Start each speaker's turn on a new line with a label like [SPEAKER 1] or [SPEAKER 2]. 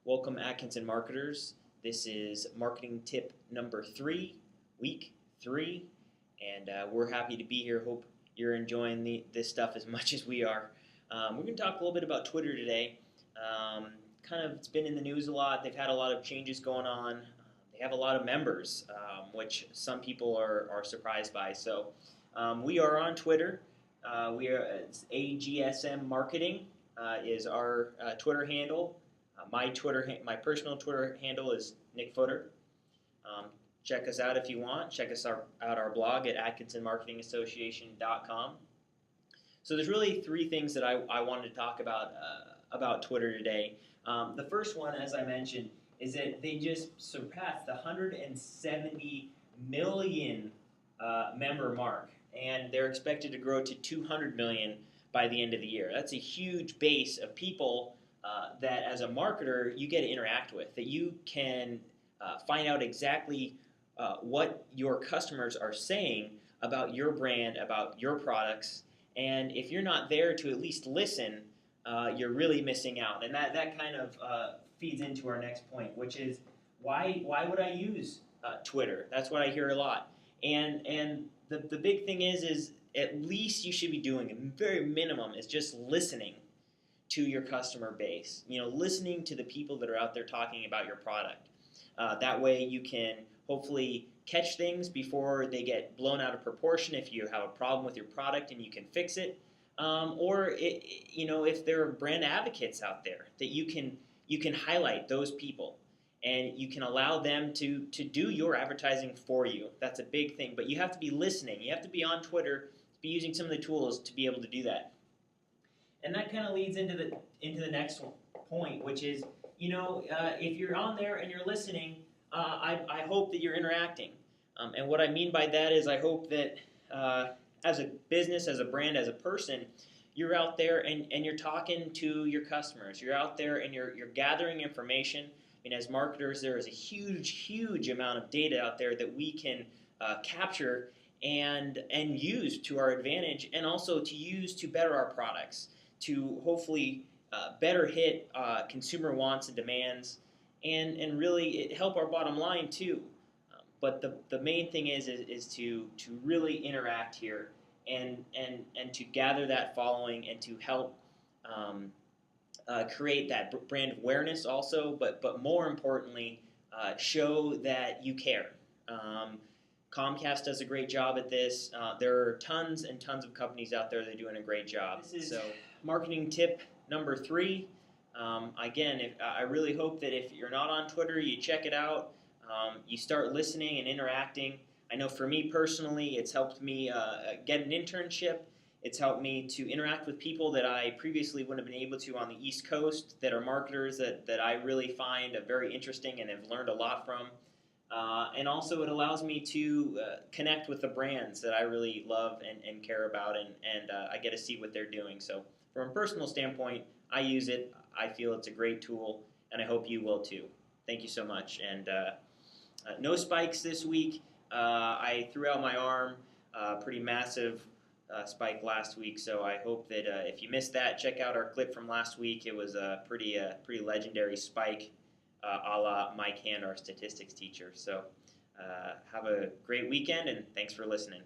[SPEAKER 1] Welcome, Atkinson marketers. This is marketing tip number 3, week 3, and we're happy to be here. Hope you're enjoying this stuff as much as we are. We're going to talk a little bit about Twitter today. It's been in the news a lot. They've had a lot of changes going on. They have a lot of members, which some people are surprised by. So we are on Twitter. It's AGSM Marketing is our Twitter handle. My personal Twitter handle is Nick Footer. Check us out if you want. Check us out our blog at AtkinsonMarketingAssociation.com. So there's really 3 things that I wanted to talk about Twitter today. The first one, as I mentioned, is that they just surpassed the 170 million member mark, and they're expected to grow to 200 million by the end of the year. That's a huge base of people that as a marketer you get to interact with, that you can find out exactly what your customers are saying about your brand, about your products, and if you're not there to at least listen, you're really missing out. And that kind of feeds into our next point, which is why would I use Twitter? That's what I hear a lot. And the big thing is at least you should be doing, a very minimum, is just listening to your customer base. Listening to the people that are out there talking about your product. That way you can hopefully catch things before they get blown out of proportion if you have a problem with your product and you can fix it. If there are brand advocates out there that you can highlight those people and you can allow them to do your advertising for you. That's a big thing. But you have to be listening. You have to be on Twitter, be using some of the tools to be able to do that. And that kind of leads into the next point, which is, if you're on there and you're listening, I hope that you're interacting. And what I mean by that is I hope that as a business, as a brand, as a person, you're out there and you're talking to your customers. You're out there and you're gathering information. And as marketers, there is a huge amount of data out there that we can capture and use to our advantage, and also to use to better our products, to hopefully better hit consumer wants and demands, and really help our bottom line too. But the main thing is to really interact here and to gather that following and to help create that brand awareness also, but more importantly, show that you care. Comcast does a great job at this. There are tons and tons of companies out there that are doing a great job. This is marketing tip number 3. Again, I really hope that if you're not on Twitter, you check it out. You start listening and interacting. I know for me personally, it's helped me get an internship. It's helped me to interact with people that I previously wouldn't have been able to on the East Coast, that are marketers that I really find very interesting and have learned a lot from. And also it allows me to connect with the brands that I really love and care about, and I get to see what they're doing. So from a personal standpoint, I use it. I feel it's a great tool, and I hope you will too. Thank you so much. And no spikes this week. I threw out my arm, pretty massive spike last week, so I hope that if you missed that, check out our clip from last week. It was a pretty legendary spike, a la Mike Hand, our statistics teacher. So have a great weekend, and thanks for listening.